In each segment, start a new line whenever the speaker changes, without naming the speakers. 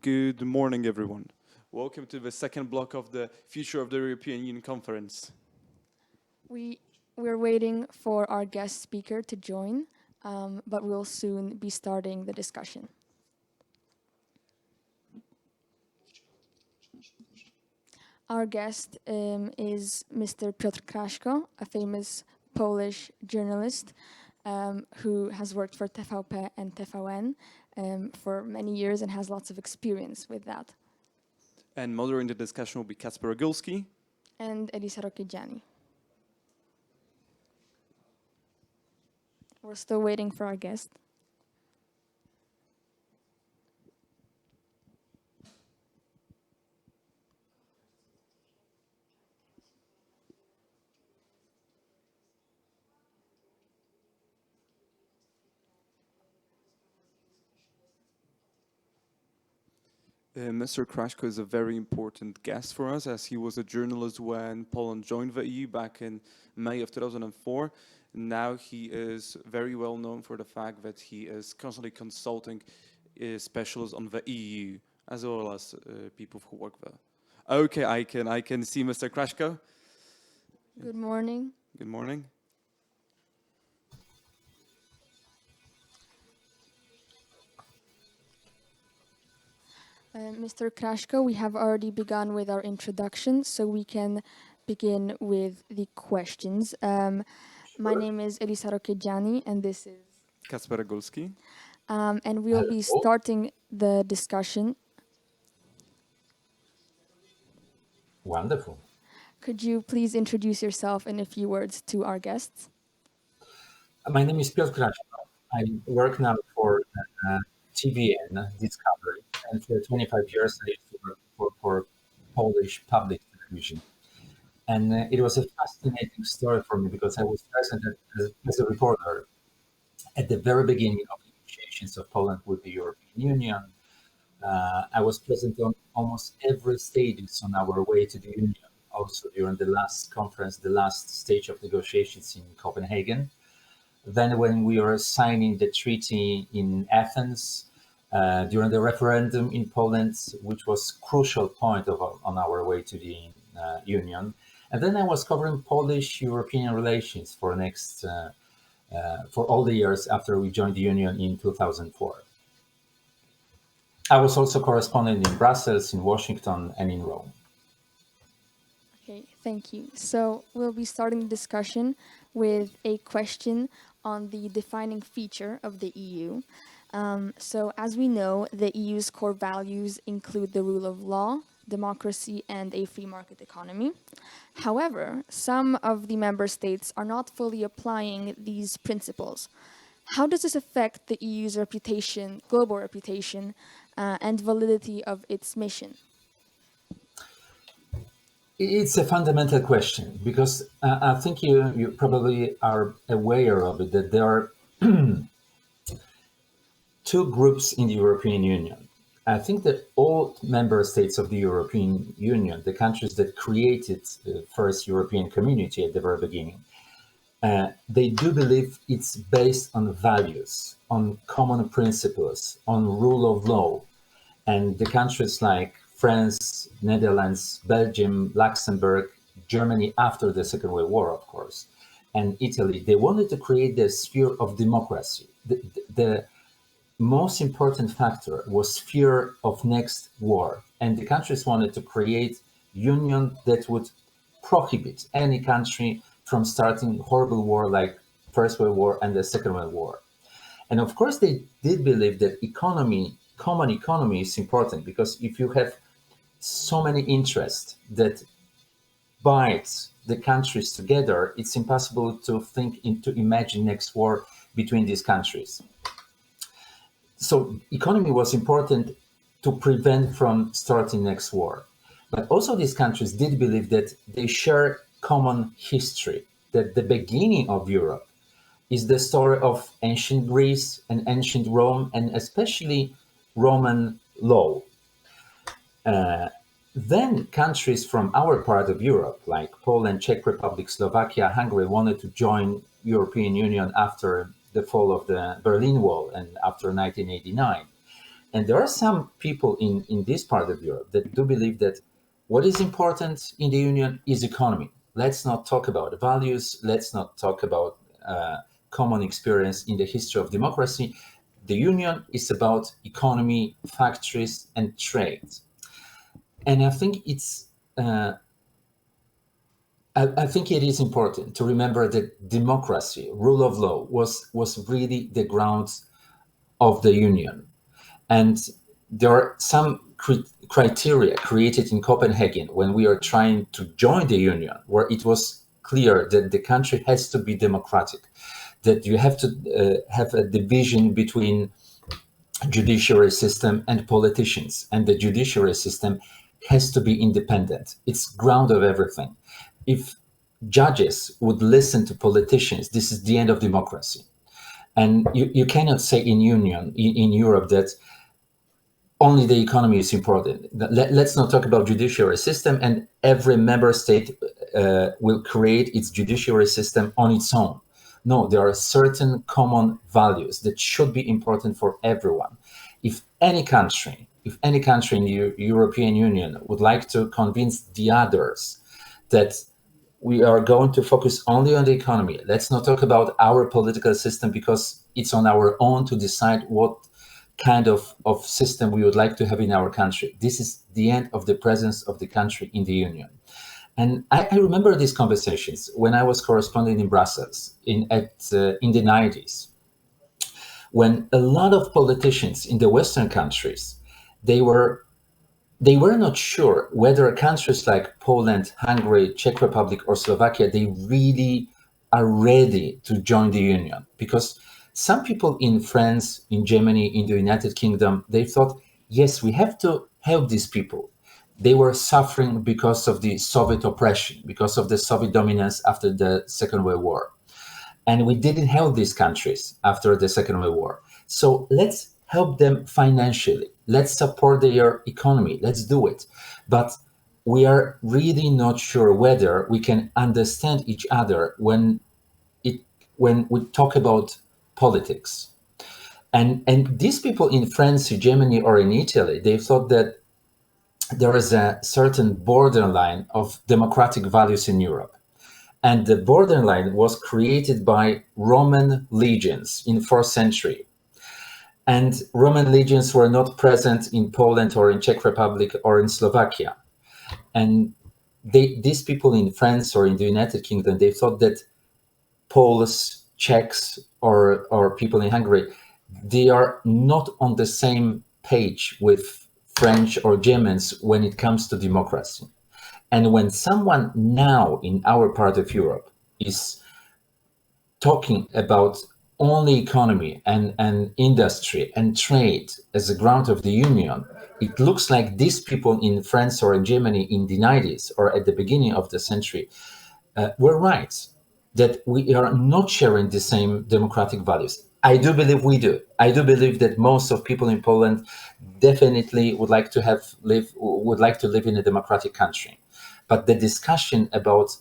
Good morning, everyone. Welcome to the second block of the Future of the European Union conference.
We we're waiting for our guest speaker to join, but we'll soon be starting the discussion. Our guest is Mr. Piotr Kraśko, a famous Polish journalist who has worked for TVP and TVN for many years and has lots of experience with that.
And moderating the discussion will be Kacper Ogulski.
And Elisa Rocchigiani. We're still waiting for our guest.
Mr. Kraśko is a very important guest for us as he was a journalist when Poland joined the EU back in May of 2004. Now he is very well known for the fact that he is constantly consulting specialists on the EU as well as people who work there. Okay, I can see Mr. Kraśko.
Good morning.
Good morning.
Mr. Kraśko, we have already begun with our introduction, so we can begin with the questions. My name is Elisa Rocchigiani, and this is...
Kacper Ogulski.
And we'll be starting the discussion.
Wonderful.
Could you please introduce yourself in a few words to our guests?
My name is Piotr Kraśko. I work now for TVN Discovery, and for 25 years I used to work for Polish public television. And it was a fascinating story for me because I was present as a reporter at the very beginning of negotiations of Poland with the European Union. I was present on almost every stages on our way to the Union, also during the last conference, the last stage of negotiations in Copenhagen. Then when we were signing the treaty in Athens, during the referendum in Poland, which was crucial point on our way to the Union. And then I was covering Polish-European relations for all the years after we joined the Union in 2004. I was also correspondent in Brussels, in Washington, and in Rome.
Okay, thank you. So we'll be starting the discussion with a question on the defining feature of the EU. So as we know, the EU's core values include the rule of law, democracy, and a free market economy. However, some of the member states are not fully applying these principles. How does this affect the EU's reputation, global reputation, and validity of its mission?
It's a fundamental question because I think you probably are aware of it, that there are two groups in the European Union. I think that all member states of the European Union, the countries that created the first European community at the very beginning, they do believe it's based on values, on common principles, on rule of law. And the countries like France, Netherlands, Belgium, Luxembourg, Germany after the Second World War, of course, and Italy, they wanted to create the sphere of democracy. The most important factor was fear of next war. And the countries wanted to create union that would prohibit any country from starting horrible war like First World War and the Second World War. And of course, they did believe that common economy is important, because if you have so many interests that binds the countries together, it's impossible to imagine next war between these countries. So economy was important to prevent from starting next war. But also these countries did believe that they share common history, that the beginning of Europe is the story of ancient Greece and ancient Rome, and especially Roman law. Then countries from our part of Europe, like Poland, Czech Republic, Slovakia, Hungary, wanted to join European Union after the fall of the Berlin Wall and after 1989. And there are some people in this part of Europe that do believe that what is important in the Union is economy. Let's not talk about values. Let's not talk about common experience in the history of democracy. The Union is about economy, factories, and trade. And I think I think it is important to remember that democracy, rule of law, was really the grounds of the Union. And there are some criteria created in Copenhagen when we are trying to join the Union, where it was clear that the country has to be democratic, that you have to have a division between judiciary system and politicians, and the judiciary system has to be independent. It's ground of everything. If judges would listen to politicians, this is the end of democracy. And you cannot say in Europe that only the economy is important. Let's not talk about judiciary system, and every member state will create its judiciary system on its own. No, there are certain common values that should be important for everyone. If any country in the European Union would like to convince the others that we are going to focus only on the economy, let's not talk about our political system, because it's on our own to decide what kind of system we would like to have in our country. This is the end of the presence of the country in the Union. And I remember these conversations when I was corresponding in Brussels in the 90s, when a lot of politicians in the Western countries, they were not sure whether countries like Poland, Hungary, Czech Republic, or Slovakia, they really are ready to join the Union. Because some people in France, in Germany, in the United Kingdom, they thought, yes, we have to help these people. They were suffering because of the Soviet oppression, because of the Soviet dominance after the Second World War. And we didn't help these countries after the Second World War. So let's help them financially. Let's support their economy. Let's do it. But we are really not sure whether we can understand each other when we talk about politics. And these people in France, Germany, or in Italy, they thought that there is a certain borderline of democratic values in Europe. And the borderline was created by Roman legions in 4th century. And Roman legions were not present in Poland or in Czech Republic or in Slovakia. And these people in France or in the United Kingdom, they thought that Poles, Czechs, or people in Hungary, they are not on the same page with French or Germans when it comes to democracy. And when someone now in our part of Europe is talking about only economy and industry and trade as a ground of the Union, it looks like these people in France or in Germany in the 90s or at the beginning of the century were right, that we are not sharing the same democratic values. I do believe we do. I do believe that most of people in Poland definitely would like to live in a democratic country. But the discussion about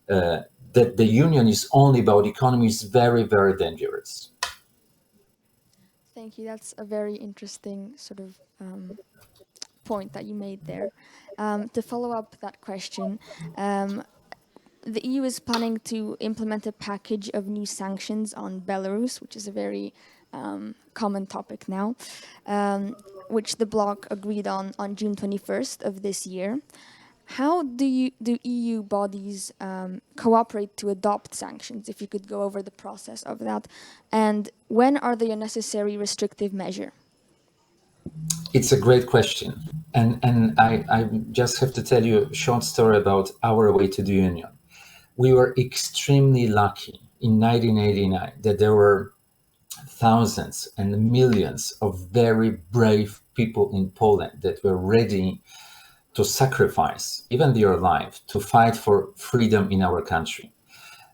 that the Union is only about economy is very, very dangerous.
Thank you. That's a very interesting sort of point that you made there. To follow up that question, the EU is planning to implement a package of new sanctions on Belarus, which is a very common topic now, which the bloc agreed on June 21st of this year. How do EU bodies cooperate to adopt sanctions, if you could go over the process of that? And when are they a necessary restrictive measure?
It's a great question. And I just have to tell you a short story about our way to the Union. We were extremely lucky in 1989 that there were thousands and millions of very brave people in Poland that were ready to sacrifice even their life to fight for freedom in our country.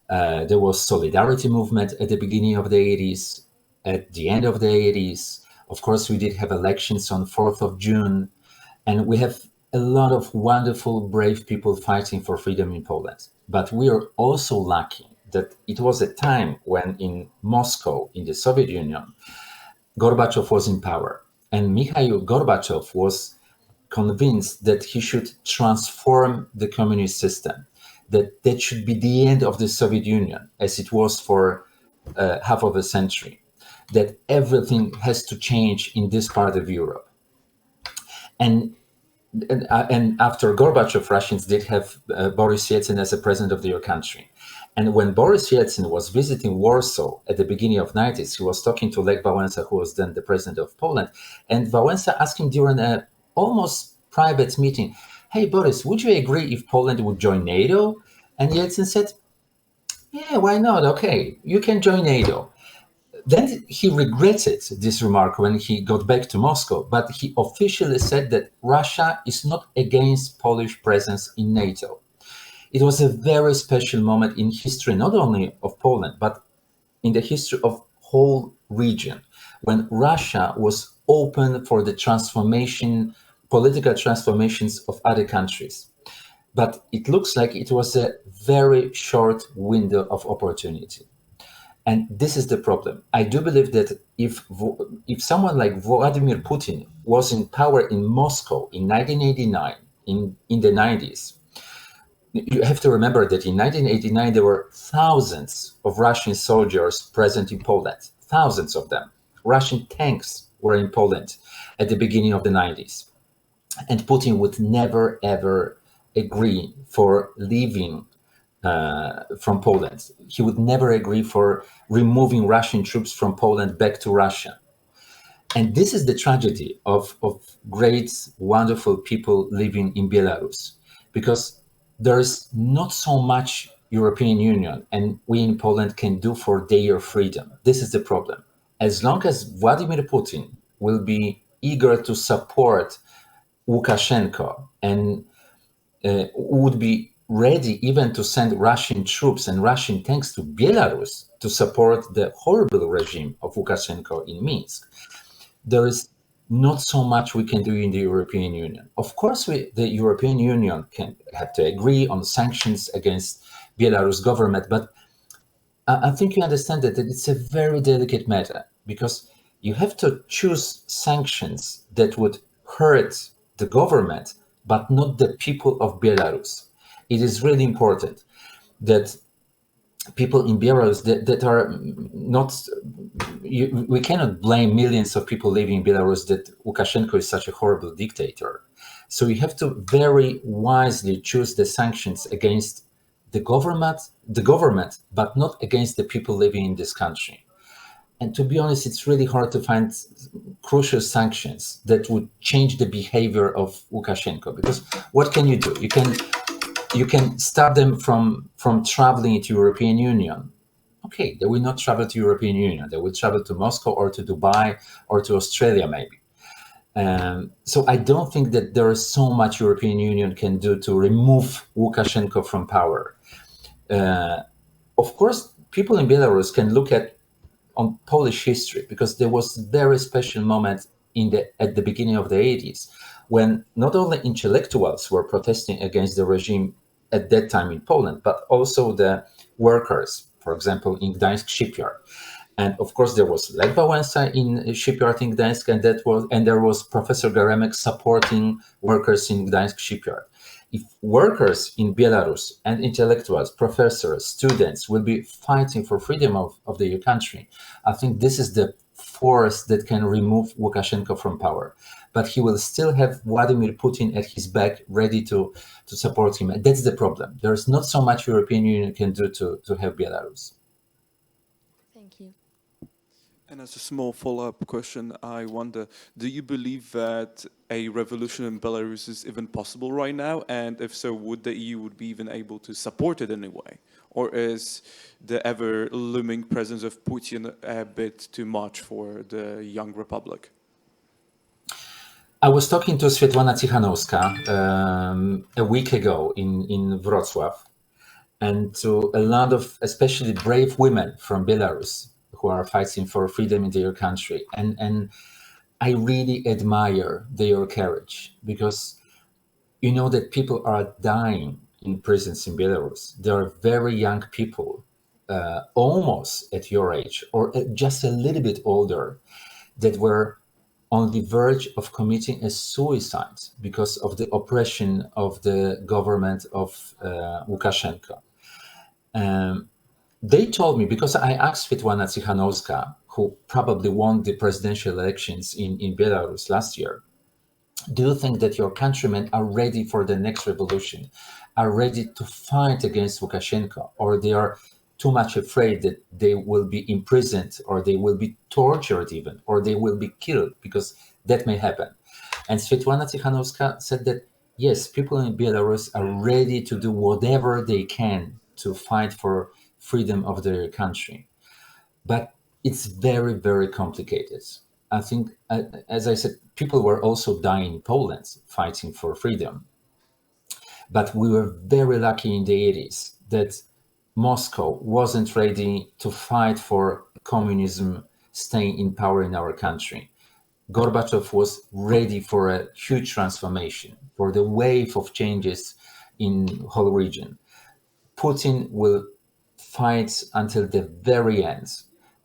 There was solidarity movement at the beginning of the 80s, at the end of the 80s. Of course, we did have elections on 4th of June, and we have a lot of wonderful, brave people fighting for freedom in Poland. But we are also lucky that it was a time when in Moscow, in the Soviet Union, Gorbachev was in power. And Mikhail Gorbachev was convinced that he should transform the communist system, that should be the end of the Soviet Union, as it was for half of a century, that everything has to change in this part of Europe. And after Gorbachev, Russians did have Boris Yeltsin as a president of their country. And when Boris Yeltsin was visiting Warsaw at the beginning of 90s, he was talking to Lech Wałęsa, who was then the president of Poland. And Wałęsa asked him during an almost private meeting, "Hey, Boris, would you agree if Poland would join NATO?" And Yeltsin said, "Yeah, why not? Okay, you can join NATO." Then he regretted this remark when he got back to Moscow, but he officially said that Russia is not against Polish presence in NATO. It was a very special moment in history, not only of Poland, but in the history of whole region, when Russia was open for the transformation, political transformations of other countries. But it looks like it was a very short window of opportunity. And this is the problem. I do believe that if someone like Vladimir Putin was in power in Moscow in 1989, in the 90s, you have to remember that in 1989, there were thousands of Russian soldiers present in Poland, thousands of them. Russian tanks were in Poland at the beginning of the 90s. And Putin would never, ever agree for leaving from Poland. He would never agree for removing Russian troops from Poland back to Russia. And this is the tragedy of great, wonderful people living in Belarus, because there's not so much European Union and we in Poland can do for their freedom. This is the problem. As long as Vladimir Putin will be eager to support Lukashenko and would be ready even to send Russian troops and Russian tanks to Belarus to support the horrible regime of Lukashenko in Minsk, there is not so much we can do in the European Union. Of course, the European Union can have to agree on sanctions against Belarus government, but I think you understand that it's a very delicate matter, because you have to choose sanctions that would hurt the government, but not the people of Belarus. It is really important that people in Belarus that are not, we cannot blame millions of people living in Belarus that Lukashenko is such a horrible dictator. So you have to very wisely choose the sanctions against the government, but not against the people living in this country. And to be honest, it's really hard to find crucial sanctions that would change the behavior of Lukashenko, because what can you do? You can stop them from traveling to European Union. Okay, they will not travel to European Union. They will travel to Moscow or to Dubai or to Australia, maybe. So I don't think that there is so much European Union can do to remove Lukashenko from power. Of course, people in Belarus can look on Polish history, because there was a very special moment at the beginning of the 80s, when not only intellectuals were protesting against the regime at that time in Poland, but also the workers, for example, in Gdańsk shipyard. And of course, there was Lech Wałęsa in shipyard in Gdańsk, and there was Professor Geremek supporting workers in Gdańsk shipyard. If workers in Belarus and intellectuals, professors, students will be fighting for freedom of their country, I think this is the force that can remove Lukashenko from power. But he will still have Vladimir Putin at his back, ready to support him. And that's the problem. There is not so much European Union can do to help Belarus.
Thank you.
And as a small follow-up question, I wonder, do you believe that a revolution in Belarus is even possible right now? And if so, would the EU would be even able to support it in any way? Or is the ever-looming presence of Putin a bit too much for the young republic?
I was talking to Svetlana Tikhanovska a week ago in Wrocław, and to a lot of especially brave women from Belarus who are fighting for freedom in their country. And I really admire their courage, because you know that people are dying in prisons in Belarus. There are very young people, almost at your age or just a little bit older, that were on the verge of committing a suicide because of the oppression of the government of Lukashenko. They told me, because I asked Svetlana Tsikhanouska, who probably won the presidential elections in Belarus last year, do you think that your countrymen are ready for the next revolution, are ready to fight against Lukashenko, or they are too much afraid that they will be imprisoned, or they will be tortured even, or they will be killed, because that may happen? And Svetlana Tsikhanouska said that, yes, people in Belarus are ready to do whatever they can to fight for freedom of their country. But it's very, very complicated. I think, as I said, people were also dying in Poland fighting for freedom. But we were very lucky in the 80s that Moscow wasn't ready to fight for communism staying in power in our country. Gorbachev was ready for a huge transformation, for the wave of changes in whole region. Putin will fight until the very end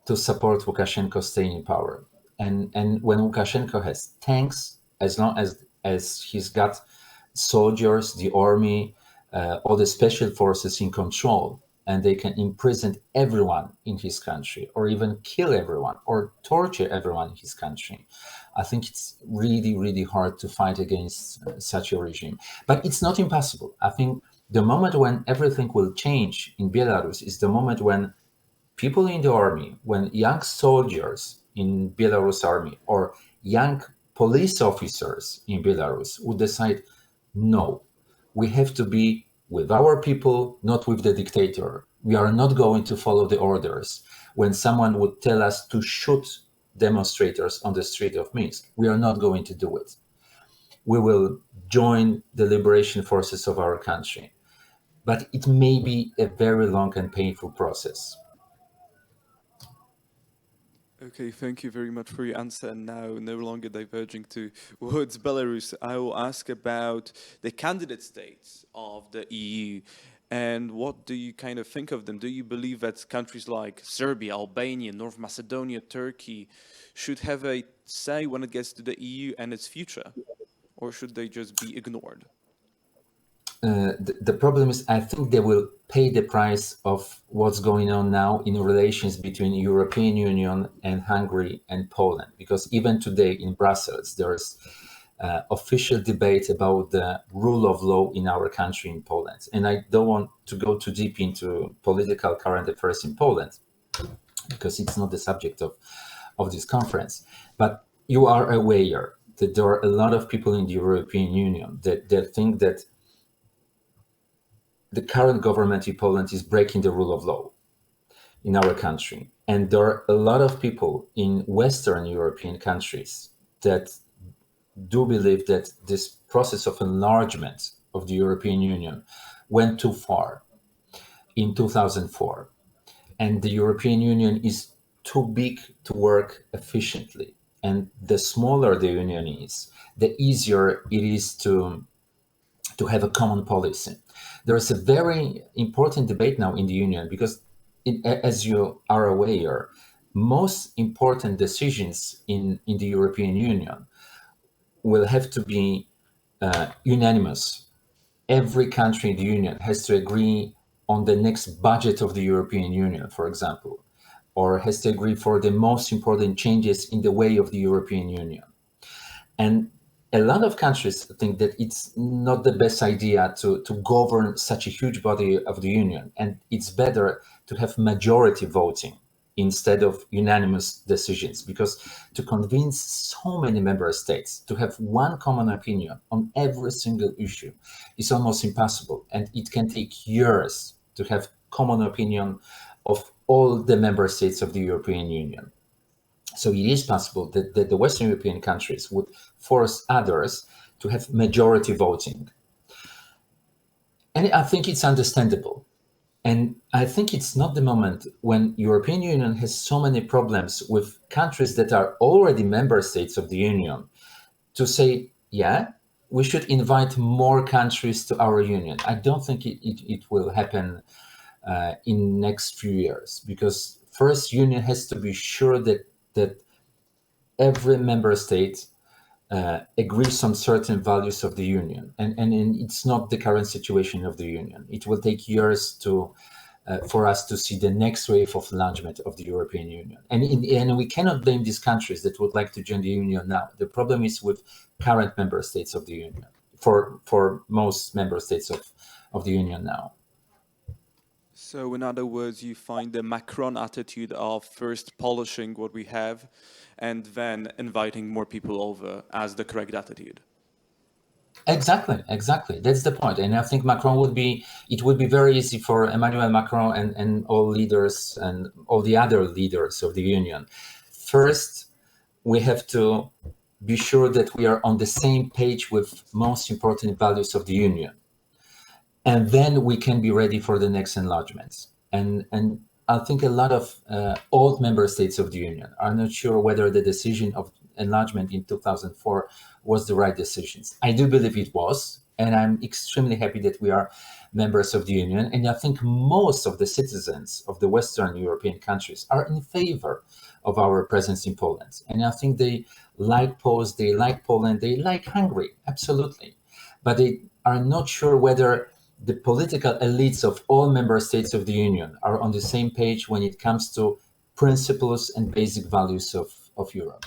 to support Lukashenko staying in power. And when Lukashenko has tanks, as long as he's got soldiers, the army, all the special forces in control, and they can imprison everyone in his country, or even kill everyone, or torture everyone in his country, I think it's really, really hard to fight against such a regime. But it's not impossible. I think the moment when everything will change in Belarus is the moment when people in the army, when young soldiers in Belarus army or young police officers in Belarus would decide, no, we have to be with our people, not with the dictator. We are not going to follow the orders. When someone would tell us to shoot demonstrators on the street of Minsk, we are not going to do it. We will join the liberation forces of our country. But it may be a very long and painful process.
Okay, thank you very much for your answer. And now, no longer diverging towards Belarus, I will ask about the candidate states of the EU. And what do you kind of think of them? Do you believe that countries like Serbia, Albania, North Macedonia, Turkey should have a say when it gets to the EU and its future? Or should they just be ignored?
The problem is, I think they will pay the price of what's going on now in relations between European Union and Hungary and Poland, because even today in Brussels there's official debate about the rule of law in our country in Poland. And I don't want to go too deep into political current affairs in Poland because it's not the subject of this conference. But you are aware that there are a lot of people in the European Union that think that the current government in Poland is breaking the rule of law in our country. And there are a lot of people in Western European countries that do believe that this process of enlargement of the European Union went too far in 2004. And the European Union is too big to work efficiently. And the smaller the union is, the easier it is to have a common policy. There is a very important debate now in the Union because, as you are aware, most important decisions in the European Union will have to be unanimous. Every country in the Union has to agree on the next budget of the European Union, for example, or has to agree for the most important changes in the way of the European Union. And a lot of countries think that it's not the best idea to govern such a huge body of the union, and it's better to have majority voting instead of unanimous decisions, because to convince so many member states to have one common opinion on every single issue is almost impossible, and it can take years to have common opinion of all the member states of the European Union. So it is possible that the Western European countries would force others to have majority voting. And I think it's understandable. And I think it's not the moment when European Union has so many problems with countries that are already member states of the Union to say, yeah, we should invite more countries to our union. I don't think it will happen in next few years, because first union has to be sure that every member state agrees on certain values of the union, and it's not the current situation of the union. It will take years for us to see the next wave of enlargement of the European Union, and we cannot blame these countries that would like to join the union now. The problem is with current member states of the union, for most member states of the union now.
So, in other words, you find the Macron attitude of first polishing what we have and then inviting more people over as the correct attitude.
Exactly. That's the point. And I think it would be very easy for Emmanuel Macron and all leaders and all the other leaders of the union. First, we have to be sure that we are on the same page with most important values of the union. And then we can be ready for the next enlargements. And I think a lot of old member states of the union are not sure whether the decision of enlargement in 2004 was the right decisions. I do believe it was, and I'm extremely happy that we are members of the union. And I think most of the citizens of the Western European countries are in favor of our presence in Poland. And I think they like Poles, they like Poland, they like Hungary, absolutely. But they are not sure whether the political elites of all member states of the union are on the same page when it comes to principles and basic values of Europe.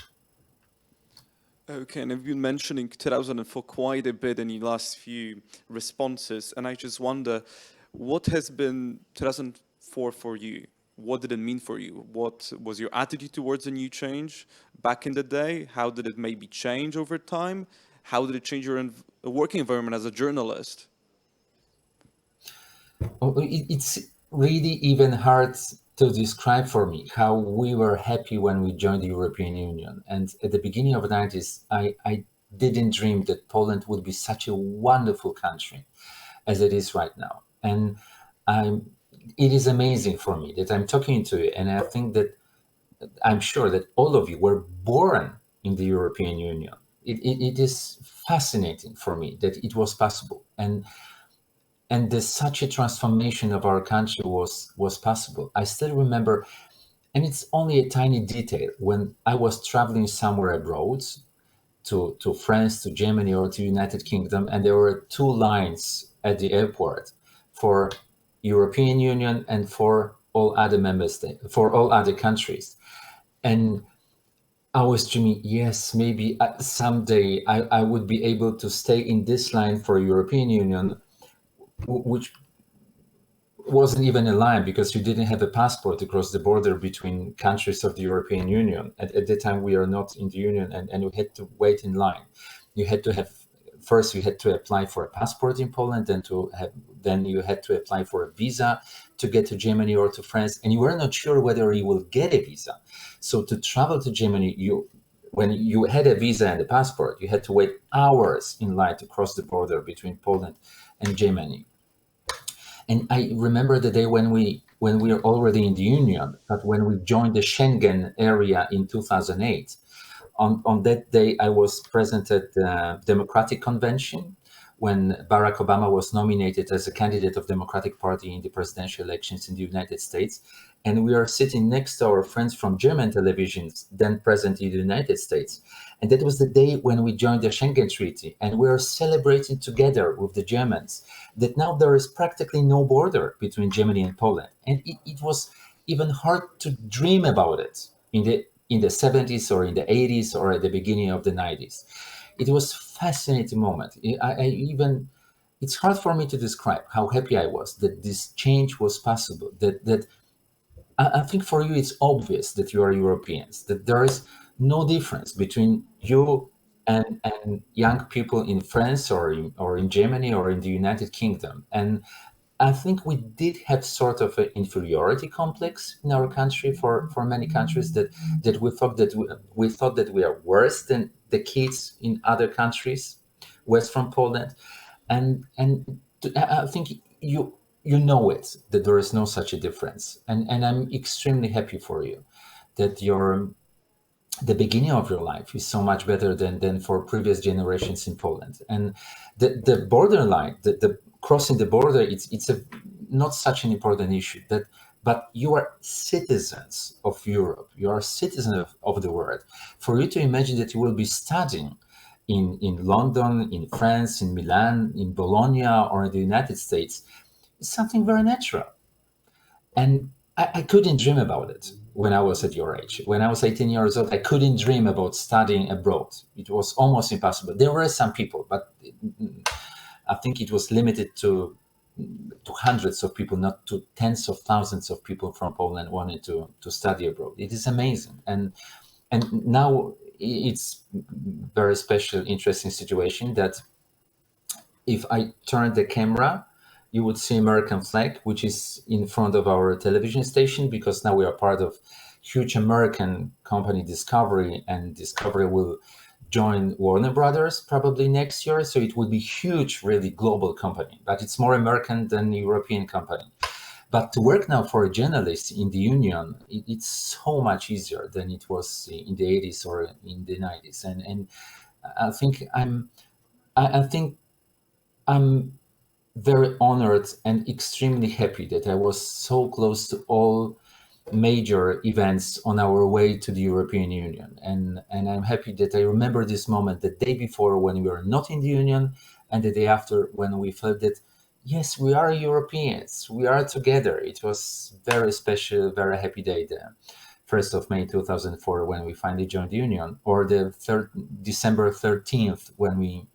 Okay, and you've been mentioning 2004 quite a bit in your last few responses, and I just wonder, what has been 2004 for you? What did it mean for you? What was your attitude towards the new change back in the day? How did it maybe change over time? How did it change your working environment as a journalist?
It's really even hard to describe for me how we were happy when we joined the European Union. And at the beginning of the 90s, I didn't dream that Poland would be such a wonderful country as it is right now. And it is amazing for me that I'm talking to you. And I think that I'm sure that all of you were born in the European Union. It is fascinating for me that it was possible. And such a transformation of our country was possible. I still remember, and it's only a tiny detail, when I was traveling somewhere abroad, to France, to Germany, or to United Kingdom, and there were two lines at the airport for European Union and for all other member states, for all other countries. And I was dreaming, yes, maybe someday I would be able to stay in this line for European Union, which wasn't even a line because you didn't have a passport across the border between countries of the European Union. At the time, we are not in the Union, and we had to wait in line. You had to apply for a passport in Poland, then you had to apply for a visa to get to Germany or to France, and you were not sure whether you will get a visa. So to travel to Germany, when you had a visa and a passport, you had to wait hours in line to cross the border between Poland and Germany. And I remember the day when we were already in the Union, but when we joined the Schengen area in 2008, on that day I was present at the Democratic Convention when Barack Obama was nominated as a candidate of Democratic Party in the presidential elections in the United States. And we are sitting next to our friends from German televisions, then present in the United States. And that was the day when we joined the Schengen Treaty. And we are celebrating together with the Germans that now there is practically no border between Germany and Poland. And it was even hard to dream about it in the 70s or in the 80s or at the beginning of the 90s. It was a fascinating moment. It's hard for me to describe how happy I was that this change was possible, that I think for you it's obvious that you are Europeans, that there is no difference between you and young people in France or in Germany or in the United Kingdom. And I think we did have sort of an inferiority complex in our country for many countries that we thought that we are worse than the kids in other countries west from Poland. And I think you know it, that there is no such a difference. And I'm extremely happy for you that the beginning of your life is so much better than for previous generations in Poland. And the borderline, the crossing the border, it's not such an important issue. That but you are citizens of Europe. You are citizens of the world. For you to imagine that you will be studying in London, in France, in Milan, in Bologna, or in the United States is something very natural. And I couldn't dream about it when I was at your age. When I was 18 years old, I couldn't dream about studying abroad. It was almost impossible. There were some people, but I think it was limited to hundreds of people, not to tens of thousands of people from Poland wanted to study abroad. It is amazing. And now it's very special, interesting situation that if I turn the camera, you would see American flag, which is in front of our television station, because now we are part of huge American company Discovery, and Discovery will join Warner Brothers probably next year. So it will be huge, really global company, but it's more American than European company. But to work now for a journalist in the union, it's so much easier than it was in the 80s or in the 90s. And I think I think I'm very honored and extremely happy that I was so close to all major events on our way to the European Union. And I'm happy that I remember this moment the day before when we were not in the Union, and the day after when we felt that, yes, we are Europeans, we are together. It was very special, very happy day, the 1st of May 2004, when we finally joined the Union, or the December 13th, when we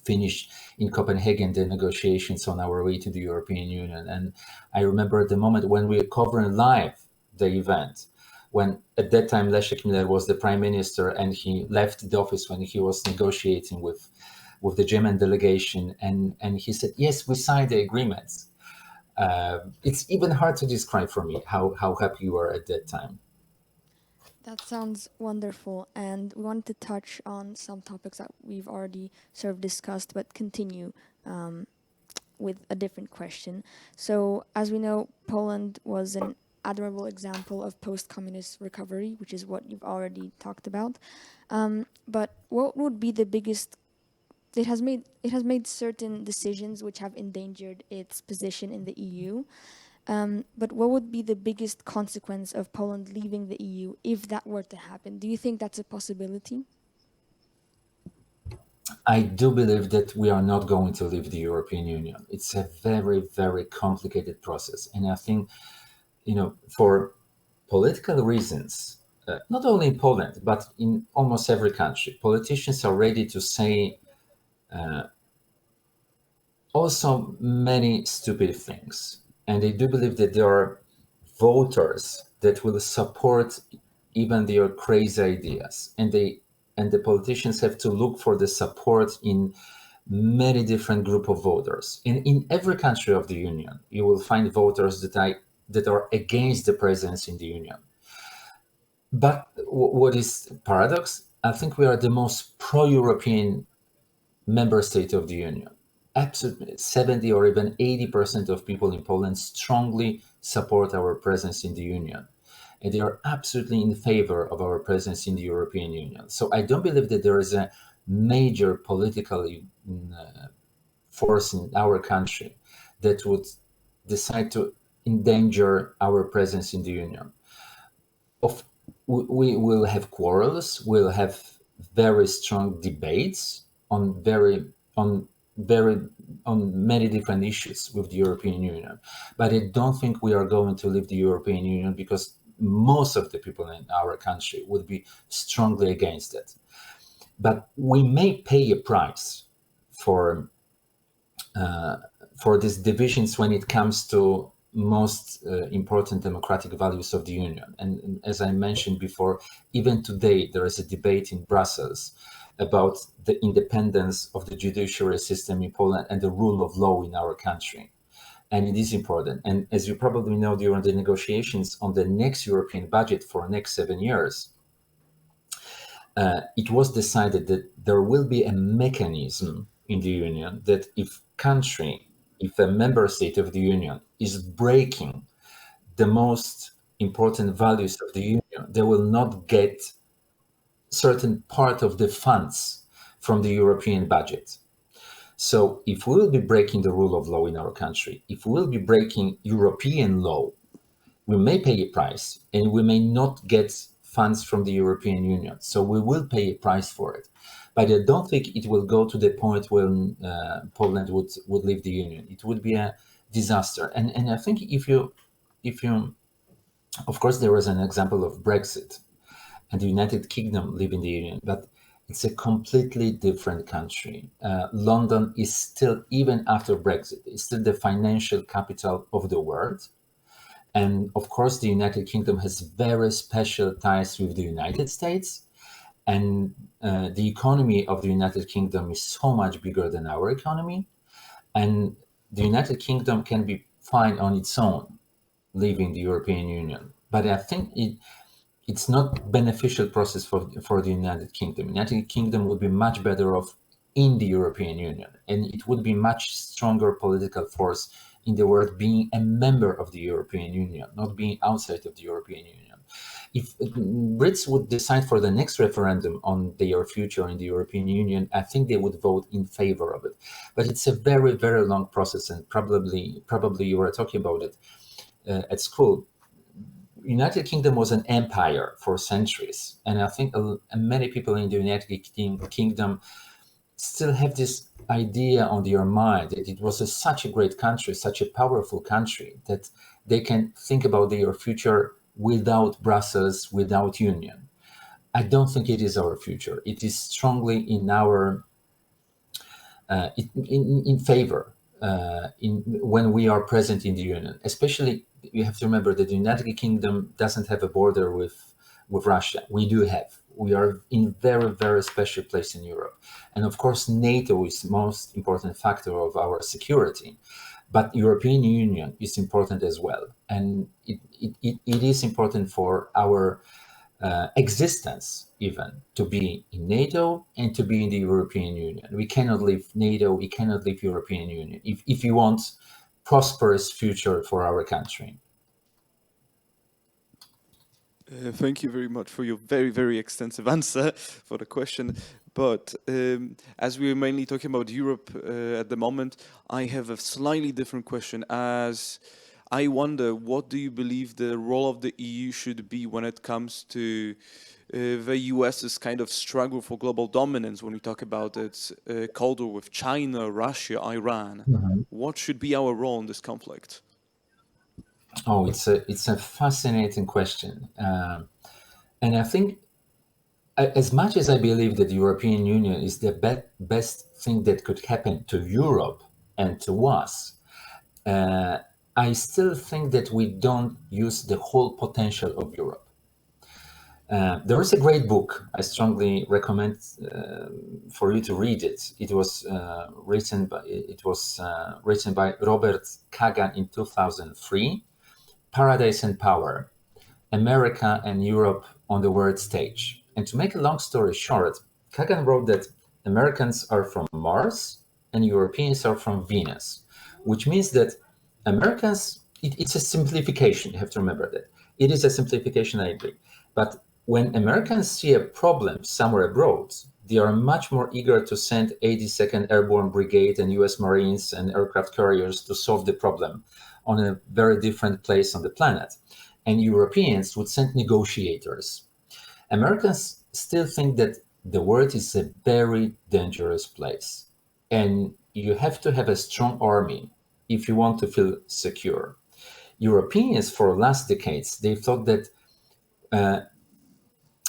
finished in Copenhagen the negotiations on our way to the European Union. And I remember the moment when we were covering live the event, when at that time Leszek Miller was the prime minister, and he left the office when he was negotiating with the German delegation, and he said, yes, we signed the agreements. It's even hard to describe for me how happy you were at that time.
That sounds wonderful, and we wanted to touch on some topics that we've already sort of discussed, but continue with a different question. So, as we know, Poland was an admirable example of post-communist recovery, which is what you've already talked about. But what would be the biggest? It has made certain decisions which have endangered its position in the EU. But what would be the biggest consequence of Poland leaving the EU if that were to happen? Do you think that's a possibility?
I do believe that we are not going to leave the European Union. It's a very, very complicated process. And I think, for political reasons, not only in Poland, but in almost every country, politicians are ready to say also many stupid things. And they do believe that there are voters that will support even their crazy ideas. And the politicians have to look for the support in many different group of voters. In every country of the Union, you will find voters that are against the presence in the Union. But what is paradox? I think we are the most pro-European member state of the Union. Absolutely, 70 or even 80% of people in Poland strongly support our presence in the Union. And they are absolutely in favor of our presence in the European Union. So I don't believe that there is a major political force in our country that would decide to endanger our presence in the Union. We will have quarrels, we'll have very strong debates on many different issues with the European Union. But I don't think we are going to leave the European Union, because most of the people in our country would be strongly against it. But we may pay a price for these divisions when it comes to most important democratic values of the Union. And as I mentioned before, even today there is a debate in Brussels about the independence of the judiciary system in Poland and the rule of law in our country. And it is important. And as you probably know, during the negotiations on the next European budget for the next 7 years, it was decided that there will be a mechanism in the Union that if a member state of the Union is breaking the most important values of the Union, they will not get certain part of the funds from the European budget. So if we will be breaking the rule of law in our country, if we will be breaking European law, we may pay a price, and we may not get funds from the European Union. So we will pay a price for it. But I don't think it will go to the point when Poland would leave the Union. It would be a disaster. And I think if you, of course, there was an example of Brexit and the United Kingdom leaving the Union, but it's a completely different country. London is still, even after Brexit, is still the financial capital of the world. And of course, the United Kingdom has very special ties with the United States. And the economy of the United Kingdom is so much bigger than our economy. And the United Kingdom can be fine on its own, leaving the European Union. But I think it's not beneficial process for the United Kingdom. United Kingdom would be much better off in the European Union, and it would be much stronger political force in the world being a member of the European Union, not being outside of the European Union. If Brits would decide for the next referendum on their future in the European Union, I think they would vote in favor of it. But it's a very, very long process, and probably you were talking about it at school. United Kingdom was an empire for centuries, and I think many people in the United Kingdom still have this idea on their mind that it was such a great country, such a powerful country, that they can think about their future without Brussels, without Union. I don't think it is our future. It is strongly in our in favor when we are present in the Union. Especially, you have to remember that the United Kingdom doesn't have a border with Russia. We do have. We are in very, very special place in Europe. And of course, NATO is the most important factor of our security. But European Union is important as well. And it is important for our existence, even, to be in NATO and to be in the European Union. We cannot leave NATO, we cannot leave European Union if we want prosperous future for our country.
Thank you very much for your very, very extensive answer for the question. But as we are mainly talking about Europe at the moment, I have a slightly different question. As I wonder, what do you believe the role of the EU should be when it comes to the US's kind of struggle for global dominance when we talk about its Cold War with China, Russia, Iran?
Mhm.
What should be our role in this conflict?
Oh, it's a fascinating question, and I think as much as I believe that the European Union is the best thing that could happen to Europe and to us, I still think that we don't use the whole potential of Europe. There is a great book I strongly recommend for you to read it. It was written by Robert Kagan in 2003. Paradise and Power, America and Europe on the world stage. And to make a long story short, Kagan wrote that Americans are from Mars and Europeans are from Venus, which means that Americans, it's a simplification, you have to remember that. It is a simplification, I agree. But when Americans see a problem somewhere abroad, they are much more eager to send 82nd Airborne Brigade and US Marines and aircraft carriers to solve the problem on a very different place on the planet. And Europeans would send negotiators. Americans still think that the world is a very dangerous place. And you have to have a strong army if you want to feel secure. Europeans, for the last decades, they thought that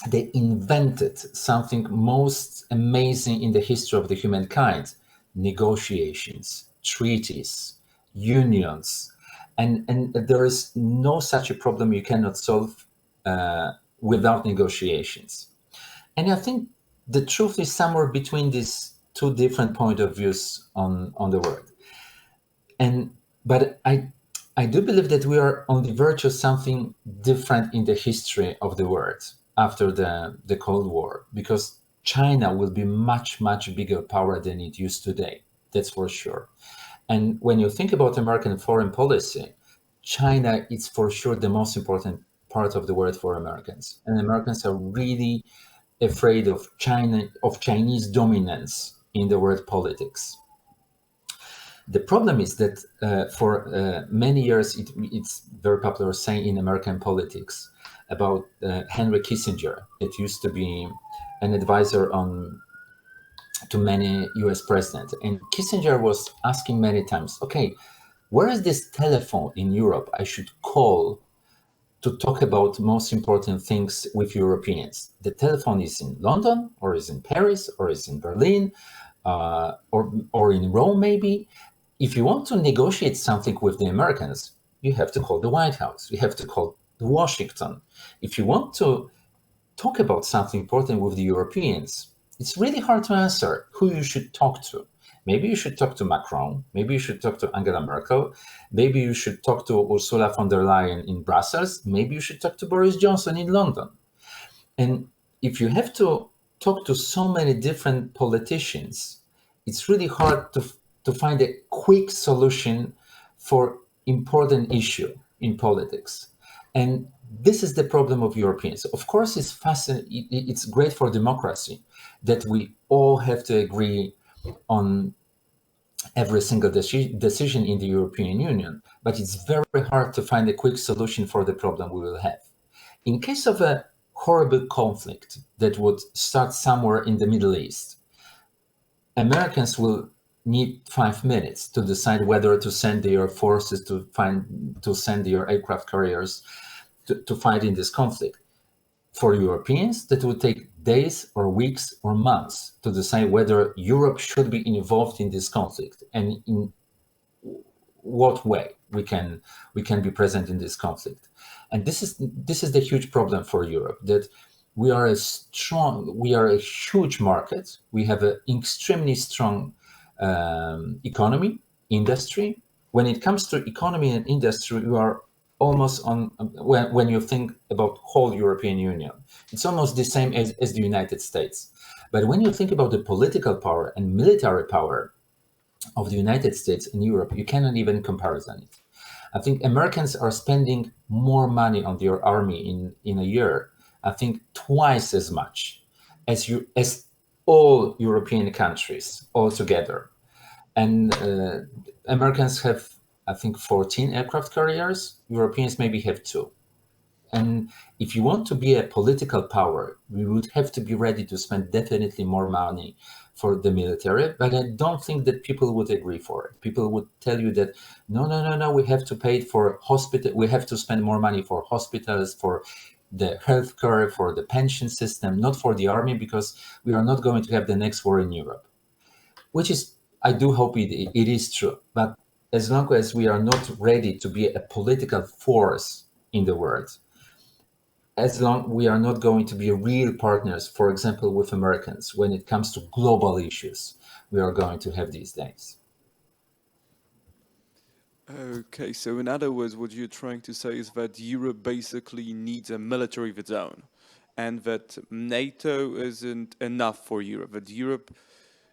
they invented something most amazing in the history of the humankind: negotiations, treaties, unions. And there is no such a problem you cannot solve without negotiations. And I think the truth is somewhere between these two different point of views on the world. But I do believe that we are on the verge of something different in the history of the world after the Cold War, because China will be much, much bigger power than it used today. That's for sure. And when you think about American foreign policy, China is for sure the most important part of the world for Americans. And Americans are really afraid of Chinese dominance in the world politics. The problem is that for many years, it's very popular saying in American politics about Henry Kissinger. It used to be an advisor to many US presidents. And Kissinger was asking many times, okay, where is this telephone in Europe I should call to talk about most important things with Europeans? The telephone is in London, or is in Paris, or is in Berlin, or in Rome, maybe. If you want to negotiate something with the Americans, you have to call the White House. You have to call Washington. If you want to talk about something important with the Europeans, it's really hard to answer who you should talk to. Maybe you should talk to Macron. Maybe you should talk to Angela Merkel. Maybe you should talk to Ursula von der Leyen in Brussels. Maybe you should talk to Boris Johnson in London. And if you have to talk to so many different politicians, it's really hard to find a quick solution for important issue in politics. And this is the problem of Europeans. Of course, it's fascinating. It's great for democracy that we all have to agree on every single decision in the European Union, but it's very hard to find a quick solution for the problem we will have. In case of a horrible conflict that would start somewhere in the Middle East, Americans will need 5 minutes to decide whether to send their forces to send their aircraft carriers to fight in this conflict. For Europeans, that would take days or weeks or months to decide whether Europe should be involved in this conflict and in what way we can be present in this conflict. And this is the huge problem for Europe, that we are a huge market. We have an extremely strong economy, industry. When it comes to economy and industry, we are almost on, when you think about whole European Union, it's almost the same as the United States. But when you think about the political power and military power of the United States and Europe, you cannot even comparison it. I think Americans are spending more money on their army in a year, I think twice as much as all European countries all together. And Americans have, I think, 14 aircraft carriers. Europeans maybe have 2. And if you want to be a political power, we would have to be ready to spend definitely more money for the military. But I don't think that people would agree for it. People would tell you that, no, we have to pay for hospital. We have to spend more money for hospitals, for the healthcare, for the pension system, not for the army, because we are not going to have the next war in Europe, which is, I do hope it is true. But as long as we are not ready to be a political force in the world, as long we are not going to be real partners, for example, with Americans, when it comes to global issues, we are going to have these days.
Okay, so in other words, what you're trying to say is that Europe basically needs a military of its own, and that NATO isn't enough for Europe, that Europe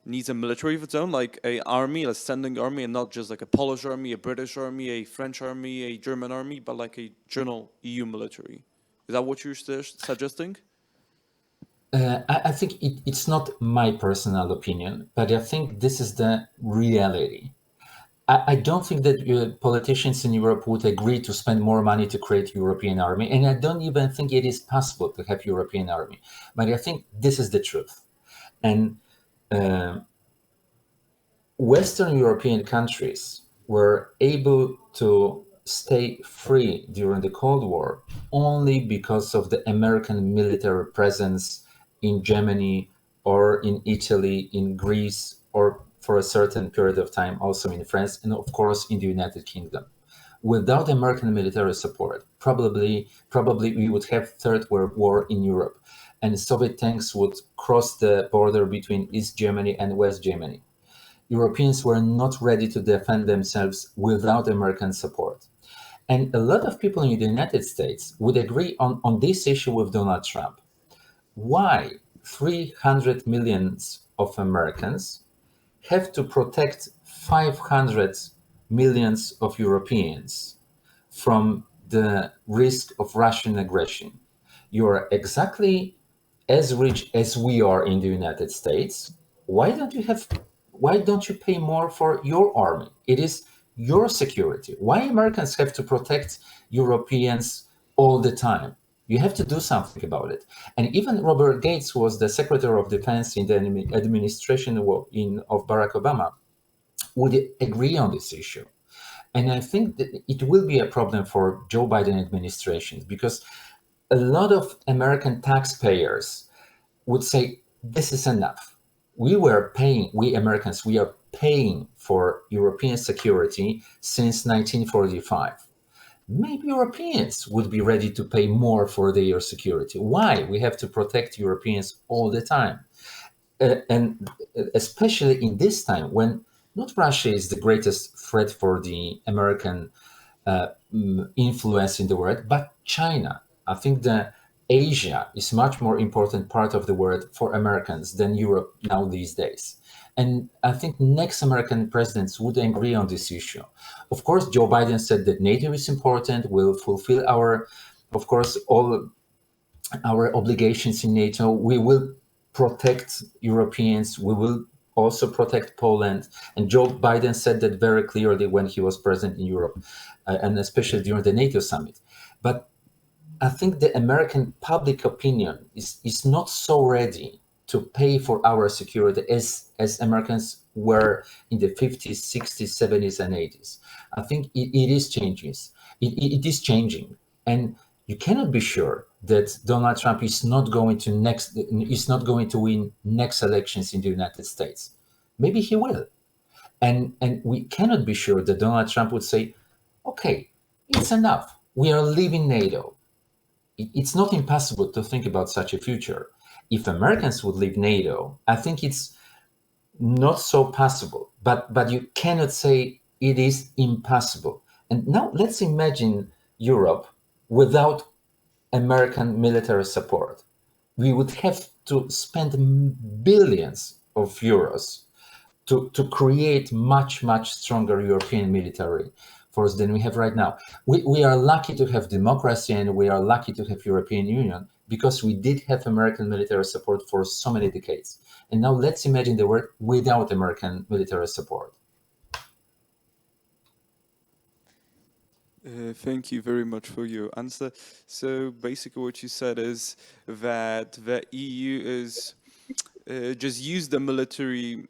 needs a military of its own, like a army, a standing army, and not just like a Polish army, a British army, a French army, a German army, but like a general EU military. Is that what you're suggesting?
I think it's not my personal opinion, but I think this is the reality. I don't think that politicians in Europe would agree to spend more money to create European army, and I don't even think it is possible to have European army. But I think this is the truth. And Western European countries were able to stay free during the Cold War only because of the American military presence in Germany or in Italy, in Greece, or for a certain period of time also in France, and of course in the United Kingdom. Without American military support, probably we would have Third World War in Europe, and Soviet tanks would cross the border between East Germany and West Germany. Europeans were not ready to defend themselves without American support. And a lot of people in the United States would agree on this issue with Donald Trump. Why 300 million of Americans have to protect 500 million of Europeans from the risk of Russian aggression? You are exactly as rich as we are in the United States. Why don't you have why don't you pay more for your army? It is your security. Why Americans have to protect Europeans all the time? You have to do something about it. And even Robert Gates, who was the Secretary of Defense in the administration of Barack Obama, would agree on this issue. And I think that it will be a problem for Joe Biden administration, because a lot of American taxpayers would say, this is enough. We Americans, we are paying for European security since 1945. Maybe Europeans would be ready to pay more for their security. Why? We have to protect Europeans all the time. And especially in this time when not Russia is the greatest threat for the American influence in the world, but China. I think that Asia is much more important part of the world for Americans than Europe now these days. And I think next American presidents would agree on this issue. Of course, Joe Biden said that NATO is important, will fulfill of course, all our obligations in NATO. We will protect Europeans. We will also protect Poland. And Joe Biden said that very clearly when he was present in Europe, and especially during the NATO summit. But I think the American public opinion is not so ready to pay for our security as Americans were in the 50s, 60s, 70s, and 80s. I think it is changing. It is changing. And you cannot be sure that Donald Trump is not going to win next elections in the United States. Maybe he will. And we cannot be sure that Donald Trump would say, okay, it's enough. We are leaving NATO. It's not impossible to think about such a future. If Americans would leave NATO, I think it's not so possible, but you cannot say it is impossible. And now let's imagine Europe without American military support. We would have to spend billions of euros to create much, much stronger European military force than we have right now. We are lucky to have democracy, and we are lucky to have European Union because we did have American military support for so many decades. And now let's imagine the world without American military support.
Thank you very much for your answer. So basically what you said is that the EU is just use the military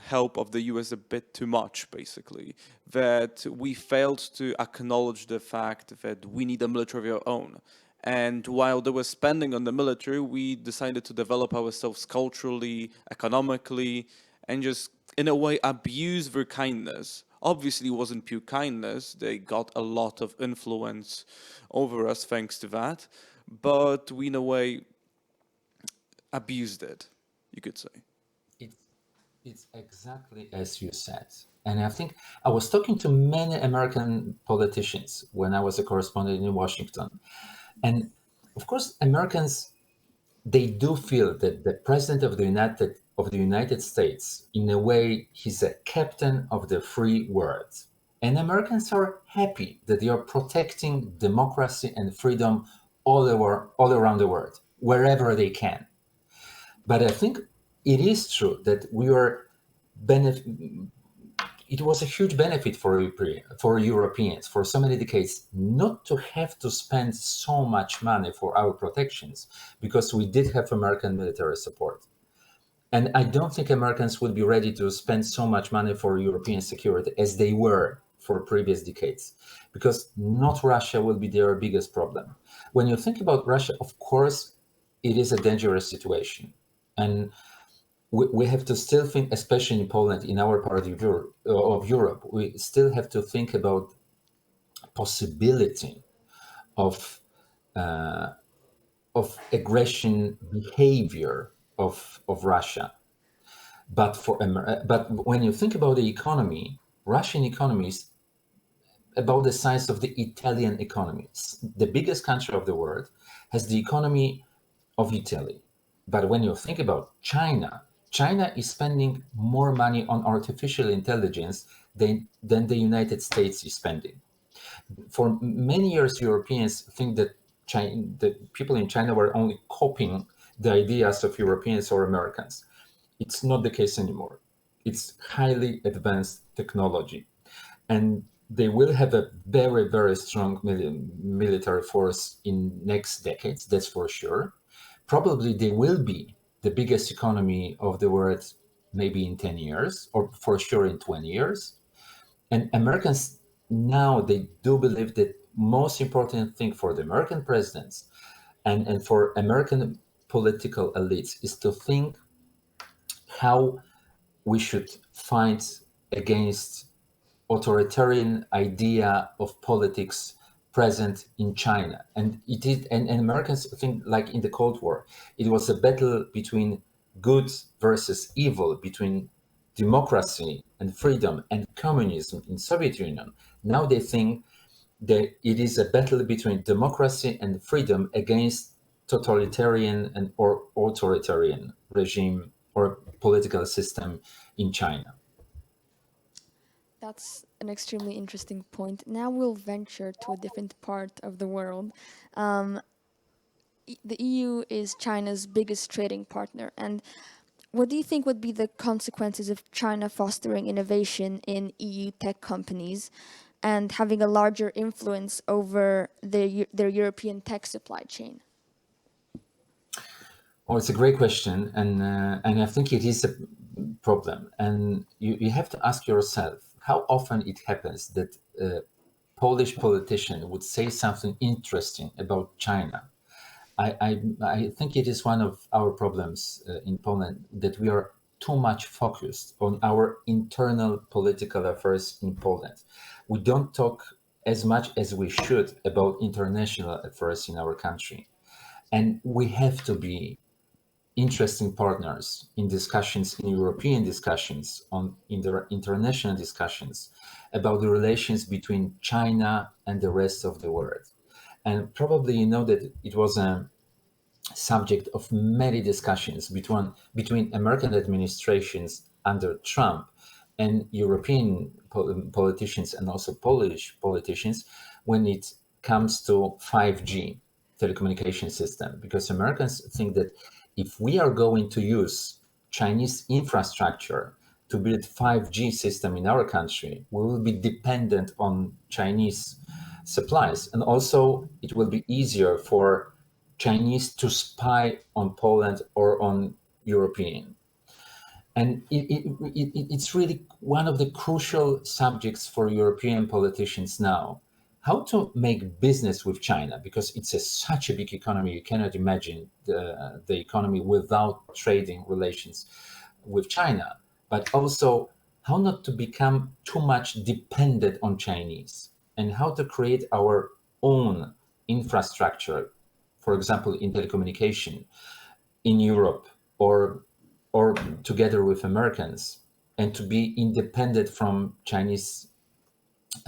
help of the US a bit too much, basically. That we failed to acknowledge the fact that we need a military of our own. And while they were spending on the military, we decided to develop ourselves culturally, economically, and just, in a way, abuse their kindness. Obviously, it wasn't pure kindness. They got a lot of influence over us thanks to that. But we, in a way, abused it, you could say.
It's exactly as you said. And I think I was talking to many American politicians when I was a correspondent in Washington. And of course, Americans, they do feel that the president of the United States, in a way, he's a captain of the free world. And Americans are happy that they are protecting democracy and freedom all around the world, wherever they can. But I think it is true that it was a huge benefit for Europeans for so many decades not to have to spend so much money for our protections, because we did have American military support. And I don't think Americans would be ready to spend so much money for European security as they were for previous decades, because not Russia will be their biggest problem. When you think about Russia, of course, it is a dangerous situation. And we have to still think, especially in Poland, in our part of Europe, we still have to think about possibility of aggression behavior of Russia. But but when you think about the economy, Russian economy is about the size of the Italian economy. The biggest country of the world has the economy of Italy. But when you think about China is spending more money on artificial intelligence than the United States is spending. For many years, Europeans think that the people in China were only copying the ideas of Europeans or Americans. It's not the case anymore. It's highly advanced technology, and they will have a very, very strong military force in next decades, that's for sure. Probably they will be the biggest economy of the world maybe in 10 years, or for sure in 20 years. And Americans now, they do believe that most important thing for the American presidents and for American political elites is to think how we should fight against authoritarian idea of politics present in China. And it is, and Americans think, like in the Cold War, it was a battle between good versus evil, between democracy and freedom and communism in Soviet Union. Now they think that it is a battle between democracy and freedom against totalitarian and or authoritarian regime or political system in China.
That's an extremely interesting point. Now we'll venture to a different part of the world. Um, the EU is China's biggest trading partner, and what do you think would be the consequences of China fostering innovation in EU tech companies and having a larger influence over their European tech supply chain?
Oh, it's a great question, and I think it is a problem. And you have to ask yourself how often it happens that a Polish politician would say something interesting about China. I think it is one of our problems in Poland that we are too much focused on our internal political affairs in Poland. We don't talk as much as we should about international affairs in our country. And we have to be interesting partners in discussions, in European discussions, in the international discussions about the relations between China and the rest of the world. And probably you know that it was a subject of many discussions between American administrations under Trump and European politicians and also Polish politicians when it comes to 5G telecommunication system, because Americans think that if we are going to use Chinese infrastructure to build 5G system in our country, we will be dependent on Chinese supplies, and also it will be easier for Chinese to spy on Poland or on European. And it's really one of the crucial subjects for European politicians now. How to make business with China, because it's such a big economy. You cannot imagine the economy without trading relations with China. But also how not to become too much dependent on Chinese, and how to create our own infrastructure, for example, in telecommunication in Europe or together with Americans, and to be independent from Chinese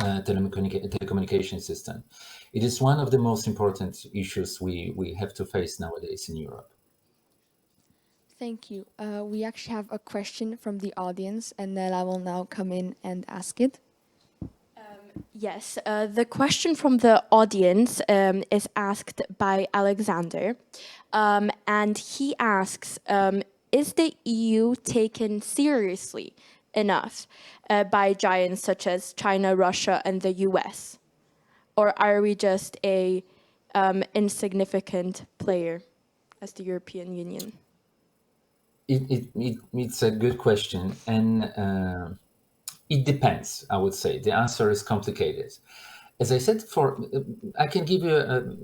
telecommunication system. It is one of the most important issues we have to face nowadays in Europe.
Thank you. We actually have a question from the audience, and then I will now come in and ask it.
Yes, the question from the audience is asked by Alexander. And he asks, is the EU taken seriously enough by giants such as China, Russia, and the US? Or are we just a insignificant player as the European Union?
It's a good question, and it depends, I would say. The answer is complicated. As I said, I can give you a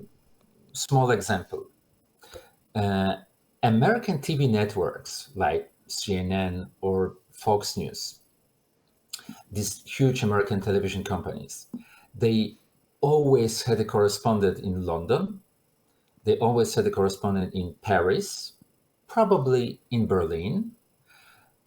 small example. American TV networks like CNN or Fox News, these huge American television companies, they always had a correspondent in London. They always had a correspondent in Paris, probably in Berlin,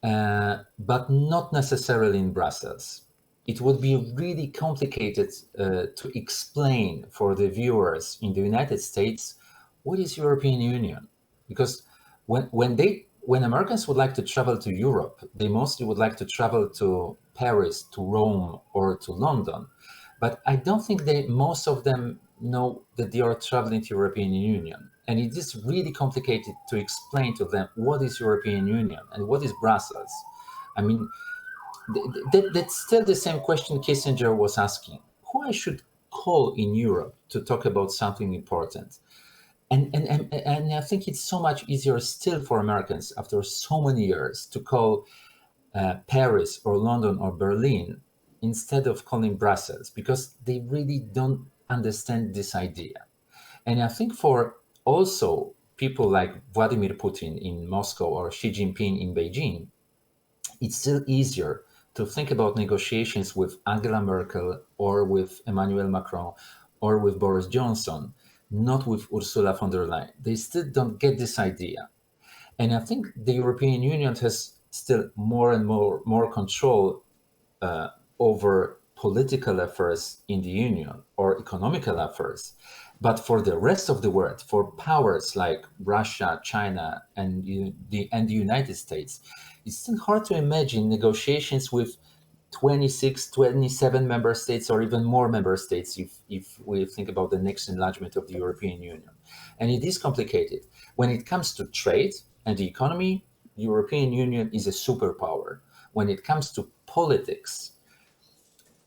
but not necessarily in Brussels. It would be really complicated to explain for the viewers in the United States what is European Union, because when Americans would like to travel to Europe, they mostly would like to travel to Paris, to Rome, or to London. But I don't think most of them know that they are traveling to European Union. And it is really complicated to explain to them what is European Union and what is Brussels. I mean, that's still the same question Kissinger was asking: who I should call in Europe to talk about something important? And I think it's so much easier still for Americans after so many years to call Paris or London or Berlin instead of calling Brussels, because they really don't understand this idea. And I think for also people like Vladimir Putin in Moscow or Xi Jinping in Beijing, it's still easier to think about negotiations with Angela Merkel or with Emmanuel Macron or with Boris Johnson, not with Ursula von der Leyen. They still don't get this idea. And I think the European Union has still more and more control over political affairs in the Union or economical affairs. But for the rest of the world, for powers like Russia, China, and the United States, it's still hard to imagine negotiations with 26, 27 member states or even more member states if we think about the next enlargement of the European Union. And it is complicated. When it comes to trade and the economy, the European Union is a superpower. When it comes to politics,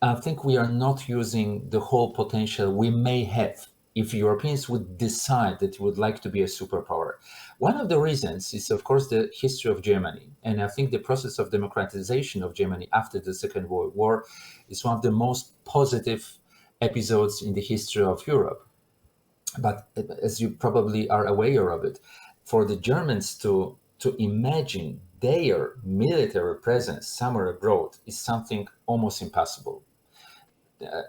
I think we are not using the whole potential we may have if Europeans would decide that we would like to be a superpower. One of the reasons is, of course, the history of Germany. And I think the process of democratization of Germany after the Second World War is one of the most positive episodes in the history of Europe. But as you probably are aware of it, for the Germans to imagine their military presence somewhere abroad is something almost impossible.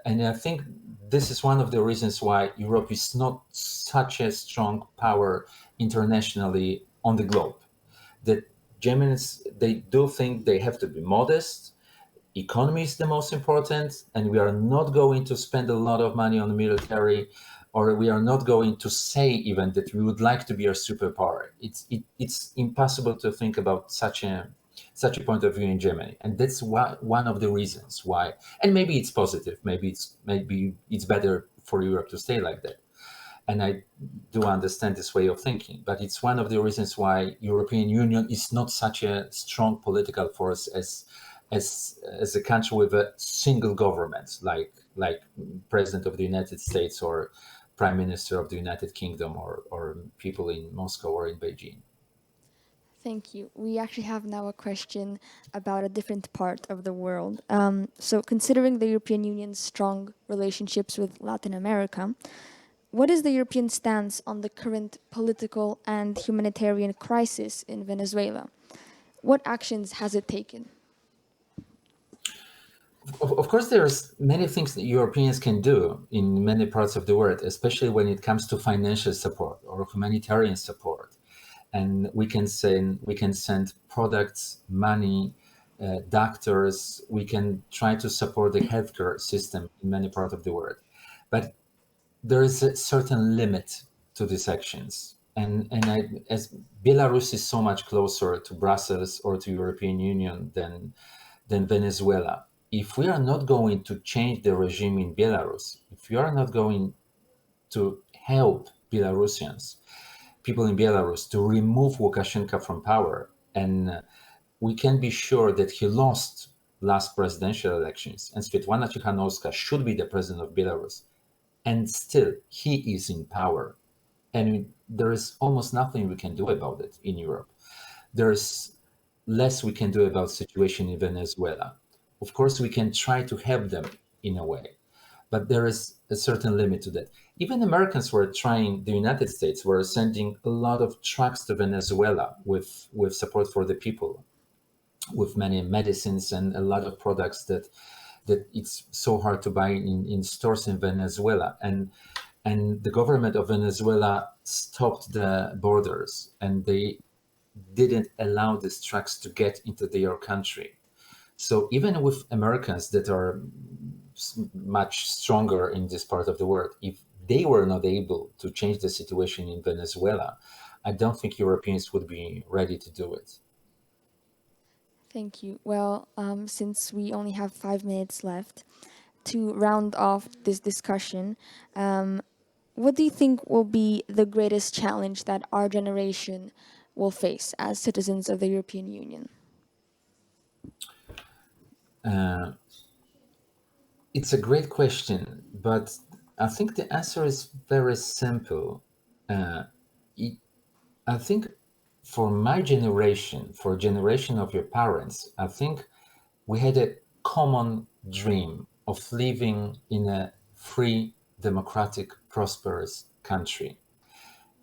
And I think this is one of the reasons why Europe is not such a strong power internationally on the globe. That Germans, they do think they have to be modest. Economy is the most important, and we are not going to spend a lot of money on the military, or we are not going to say even that we would like to be a superpower. It's impossible to think about such a point of view in Germany, and that's one of the reasons why. And maybe it's positive. Maybe it's better for Europe to stay like that. And I do understand this way of thinking, but it's one of the reasons why European Union is not such a strong political force as a country with a single government, like President of the United States or Prime Minister of the United Kingdom or people in Moscow or in Beijing.
Thank you. We actually have now a question about a different part of the world. So, considering the European Union's strong relationships with Latin America, what is the European stance on the current political and humanitarian crisis in Venezuela? What actions has it taken?
Of course, there's many things that Europeans can do in many parts of the world, especially when it comes to financial support or humanitarian support. And we can send products, money, doctors. We can try to support the healthcare system in many parts of the world. But there is a certain limit to these actions. And as Belarus is so much closer to Brussels or to European Union than Venezuela, if we are not going to change the regime in Belarus, if we are not going to help Belarusians, people in Belarus, to remove Lukashenko from power, and we can be sure that he lost last presidential elections, and Svetlana Tikhanovskaya should be the president of Belarus, and still he is in power, and there is almost nothing we can do about it in Europe. There's less we can do about the situation in Venezuela. Of course, we can try to help them in a way, but there is a certain limit to that. Even Americans were trying, the United States were sending a lot of trucks to Venezuela with support for the people, with many medicines and a lot of products that it's so hard to buy in stores in Venezuela. And the government of Venezuela stopped the borders, and they didn't allow these trucks to get into their country. So even with Americans that are much stronger in this part of the world, if they were not able to change the situation in Venezuela, I don't think Europeans would be ready to do it.
Thank you. Well, since we only have 5 minutes left, to round off this discussion, what do you think will be the greatest challenge that our generation will face as citizens of the European Union?
Uh, it's a great question, but I think the answer is very simple. Uh, it, I think for my generation, for a generation of your parents, I think we had a common dream of living in a free, democratic, prosperous country.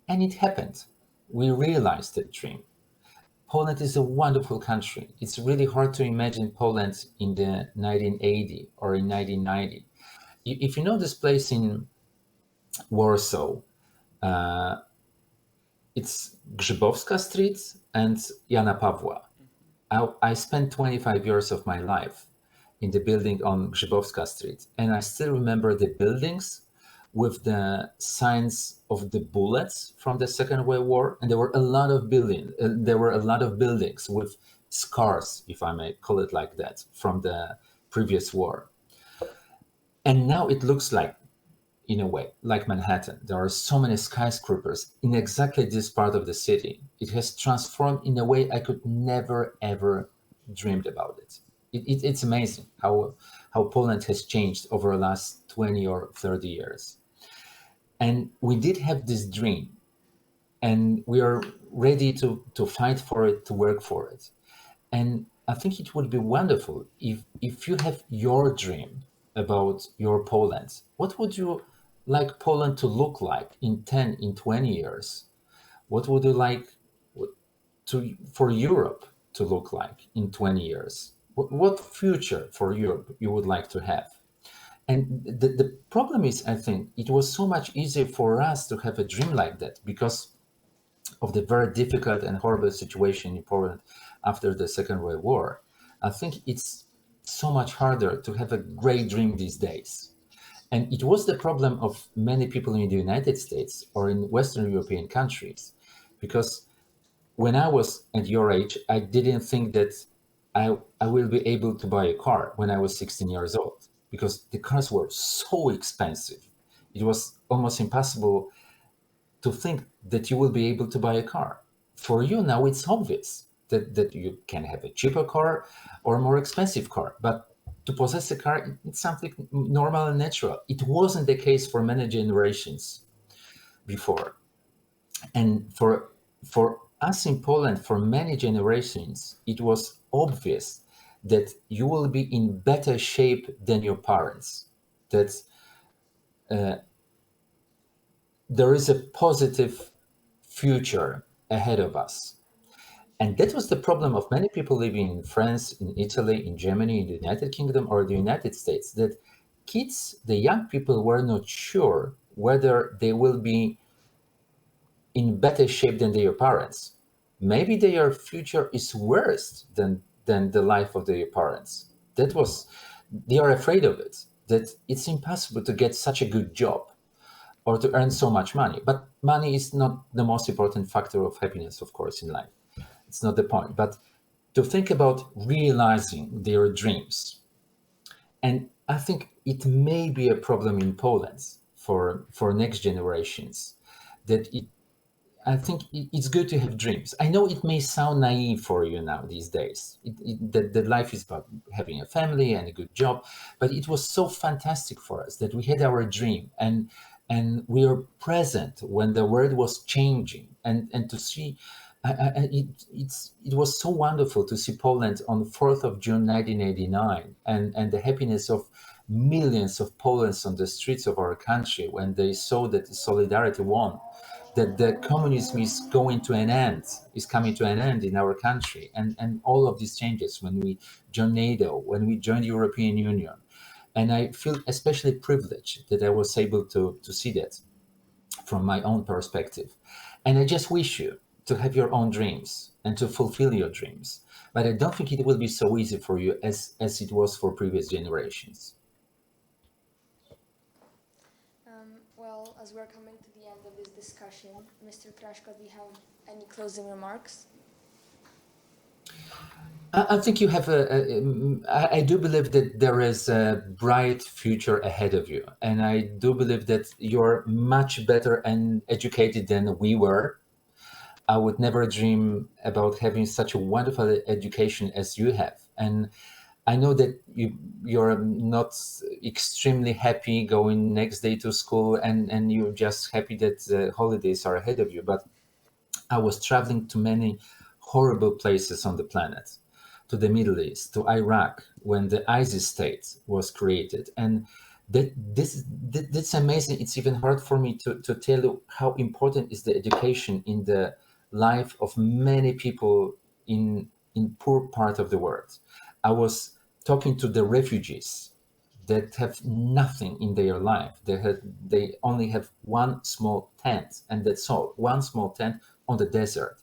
And it happened. We realized that dream. Poland is a wonderful country. It's really hard to imagine Poland in the 1980 or in 1990. If you know this place in Warsaw, uh, it's Grzybowska Street and Jana Pawła. I spent 25 years of my life in the building on Grzybowska Street, and I still remember the buildings with the signs of the bullets from the Second World War, and there were a lot of buildings with scars, if I may call it like that, from the previous war. And now it looks like, in a way, like Manhattan. There are so many skyscrapers in exactly this part of the city. It has transformed in a way I could never ever dreamed about it. It's amazing how Poland has changed over the last 20 or 30 years. And we did have this dream, and we are ready to fight for it, to work for it. And I think it would be wonderful if you have your dream about your Poland. What would you like Poland to look like in 10, in 20 years? What would you like for Europe to look like in 20 years? What future for Europe you would like to have? And the problem is, I think, it was so much easier for us to have a dream like that because of the very difficult and horrible situation in Poland after the Second World War. I think it's so much harder to have a great dream these days. And it was the problem of many people in the United States or in Western European countries, because when I was at your age, I didn't think that I will be able to buy a car when I was 16 years old, because the cars were so expensive. It was almost impossible to think that you will be able to buy a car. For you now, it's obvious that you can have a cheaper car or a more expensive car. But to possess a car, it's something normal and natural. It wasn't the case for many generations before. And for us in Poland, for many generations, it was obvious that you will be in better shape than your parents, that there is a positive future ahead of us. And that was the problem of many people living in France, in Italy, in Germany, in the United Kingdom, or the United States, that kids, the young people, were not sure whether they will be in better shape than their parents. Maybe their future is worse than the life of their parents. They are afraid of it, that it's impossible to get such a good job or to earn so much money. But money is not the most important factor of happiness, of course, in life. It's not the point. But to think about realizing their dreams. And I think it may be a problem in Poland for next generations, that I think it's good to have dreams. I know it may sound naive for you now these days, that life is about having a family and a good job, but it was so fantastic for us that we had our dream, and we were present when the world was changing, and to see, it was so wonderful to see Poland on 4th of June 1989, and the happiness of millions of Poles on the streets of our country when they saw that solidarity won, that the communism is coming to an end in our country, and all of these changes when we joined NATO, when we joined the European Union. And I feel especially privileged that I was able to see that from my own perspective. And I just wish you to have your own dreams and to fulfill your dreams. But I don't think it will be so easy for you as it was for previous generations.
Well, as we're coming to the end of this discussion, Mr. Kraśko, do you have any closing remarks?
I think you have I do believe that there is a bright future ahead of you. And I do believe that you're much better and educated than we were. I would never dream about having such a wonderful education as you have. And I know that you're not extremely happy going next day to school, and you're just happy that the holidays are ahead of you. But I was traveling to many horrible places on the planet, to the Middle East, to Iraq, when the ISIS state was created. And that's amazing. It's even hard for me to tell you how important is the education in the life of many people in poor part of the world. I was talking to the refugees that have nothing in their life. They only have one small tent, and that's all. One small tent on the desert.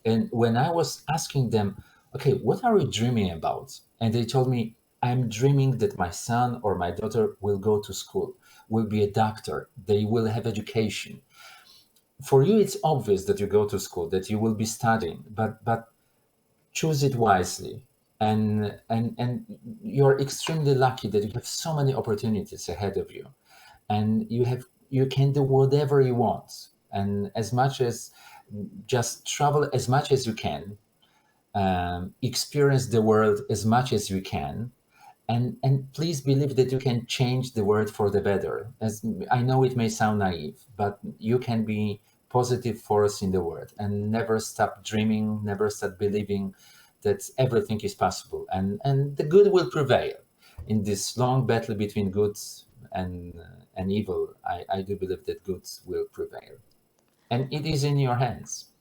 And when I was asking them, okay, what are you dreaming about? And they told me, I'm dreaming that my son or my daughter will go to school, will be a doctor, they will have education. For you, it's obvious that you go to school, that you will be studying, but choose it wisely. And you're extremely lucky that you have so many opportunities ahead of you, and you can do whatever you want, and as much as just travel as much as you can, experience the world as much as you can, and please believe that you can change the world for the better. As I know it may sound naive, but you can be positive force in the world, and never stop dreaming, never stop believing that everything is possible, and the good will prevail in this long battle between good and evil. I do believe that good will prevail, and it is in your hands.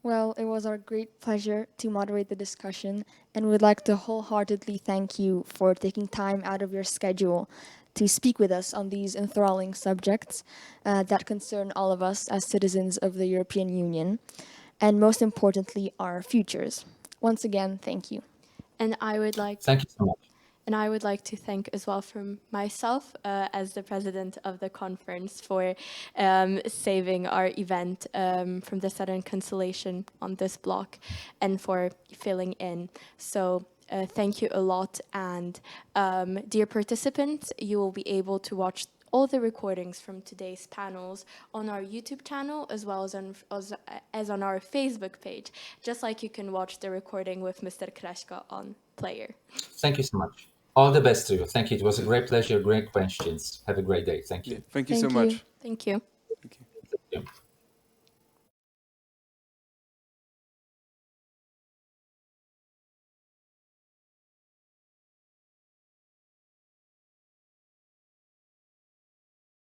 Well, it was our great pleasure to moderate the discussion, and we'd like to wholeheartedly thank you for taking time out of your schedule to speak with us on these enthralling subjects that concern all of us as citizens of the European Union, and most importantly, our futures. Once again, thank you.
And I would like
Thank you so much.
And I would like to thank as well from myself as the president of the conference for saving our event from the sudden cancellation on this block and for filling in. So thank you a lot. And dear participants, you will be able to watch all the recordings from today's panels on our YouTube channel as well as on our Facebook page, just like you can watch the recording with Mr. Kraśko on Player.
Thank you so much. All the best to you. Thank you. It was a great pleasure, great questions. Have a great day. Thank you.
Thank you so much.
Thank you.